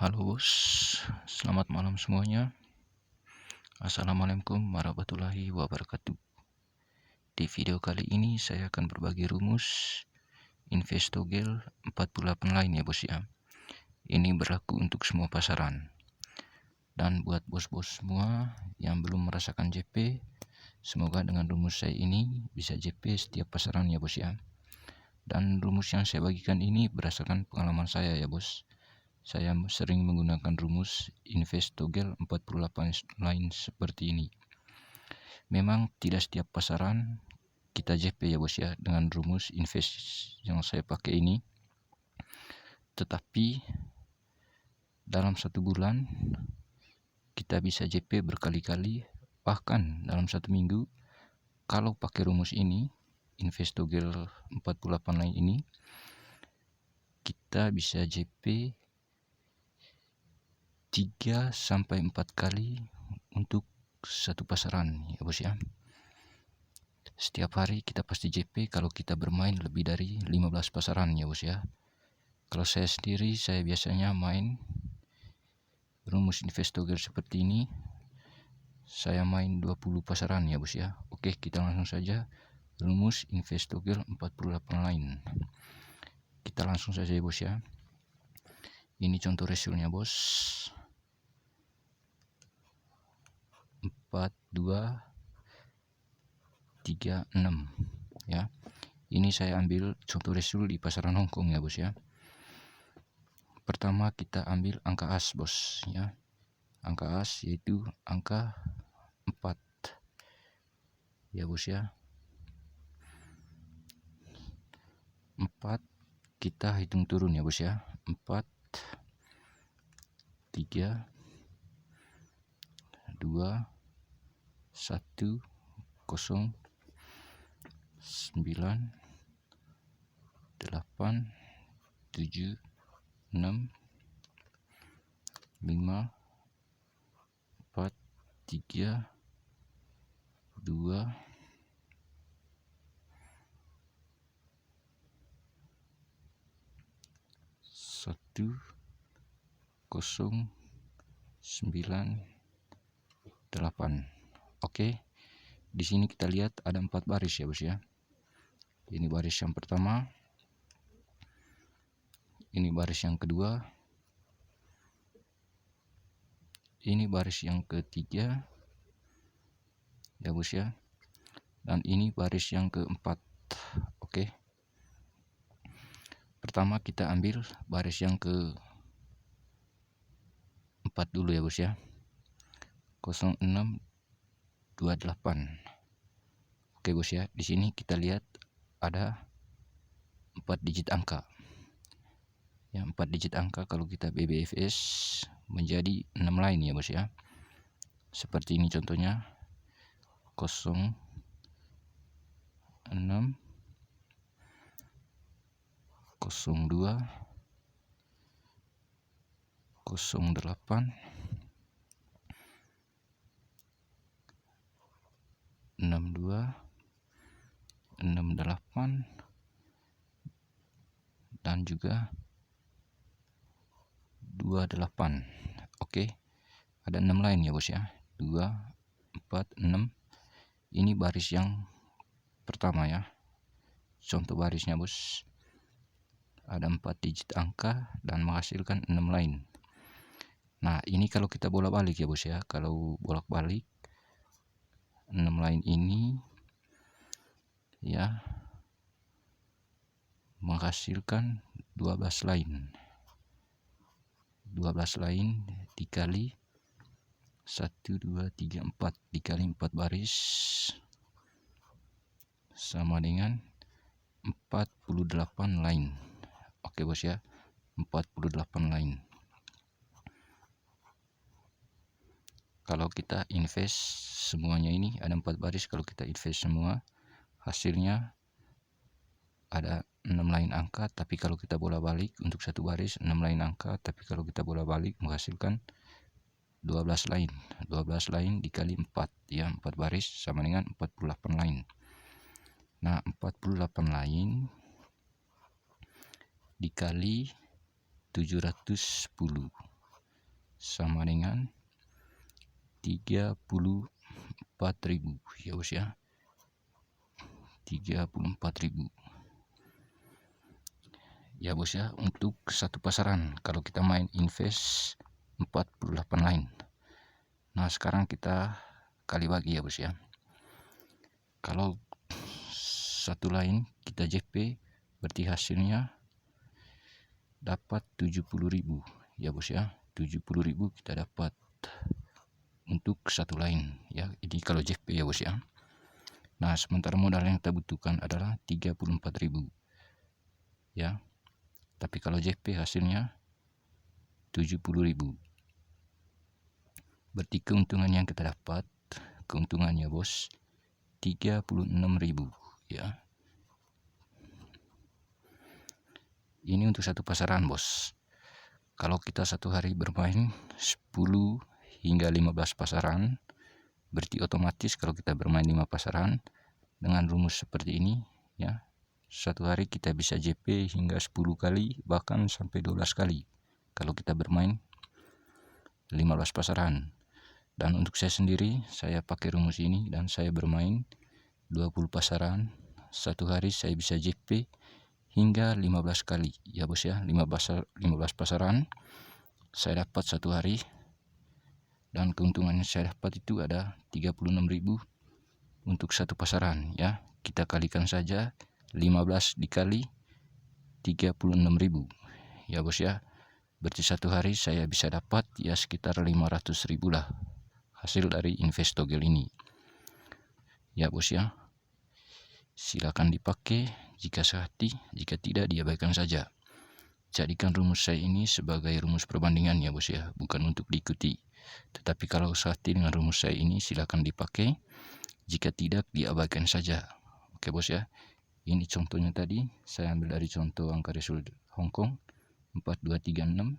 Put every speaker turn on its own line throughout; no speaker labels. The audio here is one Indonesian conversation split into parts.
Halo bos, selamat malam semuanya. Assalamualaikum warahmatullahi wabarakatuh. Di video kali ini saya akan berbagi rumus Investogel 48 lain ya bos ya. Ini berlaku untuk semua pasaran. Dan buat bos-bos semua yang belum merasakan JP, semoga dengan rumus saya ini bisa JP setiap pasaran ya bos ya. Dan rumus yang saya bagikan ini berdasarkan pengalaman saya ya bos. Saya sering menggunakan rumus Investogel 48 lain seperti ini. Memang tidak setiap pasaran kita JP ya bos ya dengan rumus invest yang saya pakai ini. Tetapi dalam satu bulan kita bisa JP berkali-kali, bahkan dalam satu minggu kalau pakai rumus ini Investogel 48 lain ini kita bisa JP 3-4 kali untuk satu pasaran ya bos ya. Setiap hari kita pasti JP kalau kita bermain lebih dari 15 pasaran ya bos ya. Kalau saya sendiri, saya biasanya main rumus Investogel seperti ini. Saya main 20 pasaran ya bos ya. Oke, kita langsung saja rumus Investogel 48 lain. Kita langsung saja ya bos ya. Ini contoh rasionya bos. 4, 2, 3, 6 ya. Ini saya ambil contoh rasio di pasaran Hongkong ya bos ya. Pertama kita ambil angka as bos ya. Angka as yaitu angka 4 ya bos ya. 4 kita hitung turun ya bos ya. 4, 3, 2, 1, 0, 9, 8, 7, 6, 5, 4, 3, 2, 1, 0, 9, 8. Oke. Di sini kita lihat ada 4 baris ya bos ya. Ini baris yang pertama. Ini baris yang kedua. Ini baris yang ketiga. Ya bos ya. Dan ini baris yang keempat. Oke. Pertama kita ambil baris yang ke 4 dulu ya bos ya. 0628. Oke bos ya, di sini kita lihat ada 4 digit angka. Ya, 4 digit angka kalau kita BBFS menjadi 6 lain ya bos ya. Seperti ini contohnya. 06, 02, 08, 62, 68, dan juga 28. Oke, ada 6 lain ya bos ya. 2, 4, 6. Ini baris yang pertama ya. Contoh barisnya bos. Ada 4 digit angka dan menghasilkan 6 lain. Nah, ini kalau kita bolak-balik ya bos ya. Kalau bolak-balik 6 lain ini ya menghasilkan 12 lain. 12 lain dikali 1, 2, 3, 4 dikali 4 baris sama dengan 48 lain. Oke bos ya, 48 lain. Kalau kita invest semuanya ini ada 4 baris, kalau kita invest semua hasilnya ada 6 lain angka, tapi kalau kita bolak-balik untuk satu baris 6 lain angka, tapi kalau kita bolak-balik menghasilkan 12 lain. 12 lain dikali 4 ya, 4 baris sama dengan 48 lain. Nah, 48 lain dikali 710. sama dengan 34.000 ya bos ya, 34.000 ya bos ya, untuk satu pasaran kalau kita main invest 48 line. Nah sekarang kita kali bagi ya bos ya. Kalau satu line kita JP berarti hasilnya dapat 70.000 ya bos ya, 70.000 kita dapat untuk satu line ya. Ini kalau JP ya bos ya. Nah sementara modal yang kita butuhkan adalah 34.000 ya, tapi kalau JP hasilnya 70.000, berarti keuntungan yang kita dapat, keuntungannya bos 36.000 ya. Ini untuk satu pasaran bos. Kalau kita satu hari bermain 10 hingga 15 pasaran, berarti otomatis kalau kita bermain 5 pasaran dengan rumus seperti ini ya, satu hari kita bisa JP hingga 10 kali bahkan sampai 12 kali kalau kita bermain 15 pasaran. Dan untuk saya sendiri, saya pakai rumus ini dan saya bermain 20 pasaran. Satu hari saya bisa JP hingga 15 kali ya bos ya. 15 pasaran saya dapat satu hari, dan keuntungan yang saya dapat itu ada 36.000 untuk satu pasaran ya. Kita kalikan saja 15 dikali 36.000 ya bos ya. Berarti satu hari saya bisa dapat ya sekitar 500.000 lah hasil dari Investogel ini ya bos ya. Silakan dipakai jika sehati, jika tidak diabaikan saja. Jadikan rumus saya ini sebagai rumus perbandingan ya bos ya, bukan untuk diikuti. Tetapi kalau sehati dengan rumus saya ini silakan dipakai, jika tidak diabaikan saja. Oke bos ya. Ini contohnya tadi saya ambil dari contoh angka result Hong Kong 4236.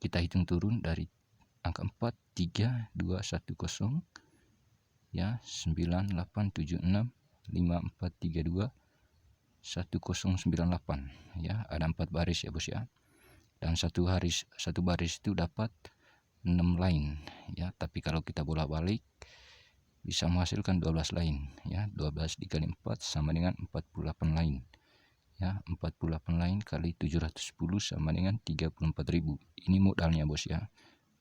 Kita hitung turun dari angka 4 3 2 1 0 ya, 9 8 7 6 5432 1098 ya. Ada 4 baris ya bos ya, dan satu baris itu dapat 6 line ya. Tapi kalau kita bolak-balik bisa menghasilkan 12 line ya. 12 dikali 4 sama dengan 48 line ya. 48 line kali 710 sama dengan 34.000. Ini modalnya bos ya,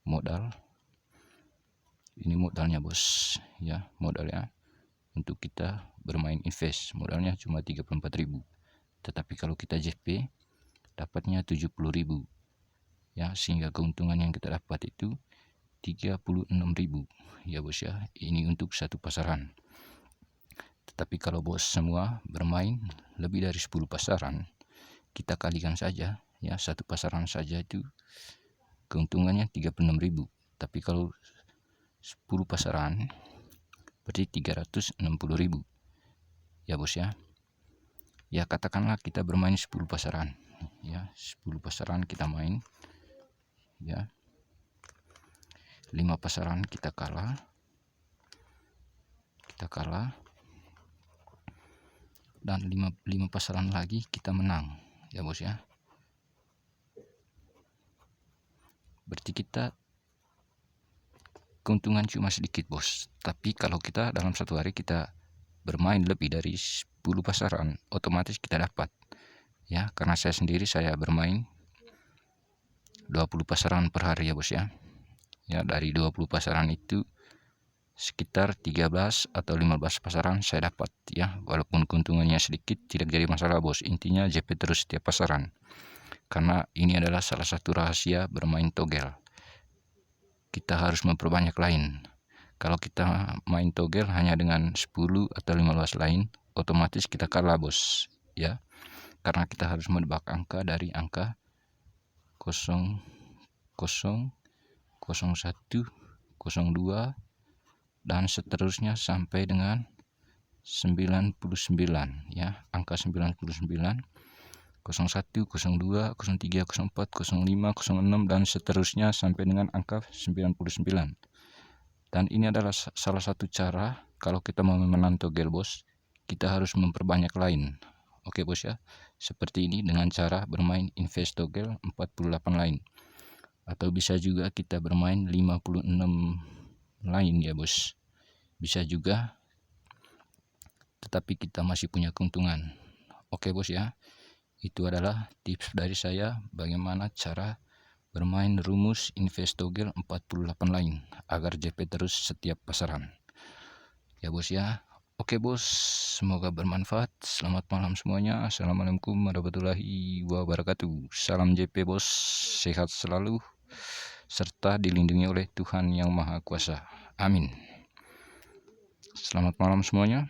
modal. Ini modalnya bos ya, modalnya untuk kita bermain invest modalnya cuma 34.000, tetapi kalau kita JP dapatnya 70.000 ya, sehingga keuntungan yang kita dapat itu 36.000 ya bos ya. Ini untuk satu pasaran. Tetapi kalau bos semua bermain lebih dari 10 pasaran, kita kalikan saja ya, satu pasaran saja itu keuntungannya 36.000. Tapi kalau 10 pasaran berarti 360.000 ya bos ya. Ya katakanlah kita bermain 10 pasaran ya, 10 pasaran kita main ya, 5 pasaran kita kalah dan 5 pasaran lagi kita menang ya bos ya. Berarti kita keuntungan cuma sedikit bos. Tapi kalau kita dalam satu hari kita bermain lebih dari 10 pasaran, otomatis kita dapat ya. Karena saya bermain 20 pasaran per hari ya bos ya. Ya dari 20 pasaran itu sekitar 13 atau 15 pasaran saya dapat ya. Walaupun keuntungannya sedikit tidak jadi masalah bos. Intinya JP terus setiap pasaran. Karena ini adalah salah satu rahasia bermain togel. Kita harus memperbanyak line. Kalau kita main togel hanya dengan 10 atau 15 line, otomatis kita kalah bos ya. Karena kita harus menebak angka dari angka 00, 01, 02 dan seterusnya sampai dengan 99 ya. Angka 99, 01, 02, 03, 04, 05, 06 dan seterusnya sampai dengan angka 99. Dan ini adalah salah satu cara kalau kita mau menang togel bos, kita harus memperbanyak line. Oke bos ya. Seperti ini dengan cara bermain invest togel 48 line Atau bisa juga kita bermain 56 line ya bos, bisa juga, tetapi kita masih punya keuntungan. Oke bos ya, itu adalah tips dari saya bagaimana cara bermain rumus Investogel 48 line agar JP terus setiap pasaran ya bos ya. Oke bos, semoga bermanfaat. Selamat malam semuanya. Assalamualaikum warahmatullahi wabarakatuh. Salam JP bos, sehat selalu serta dilindungi oleh Tuhan Yang Maha Kuasa. Amin. Selamat malam semuanya.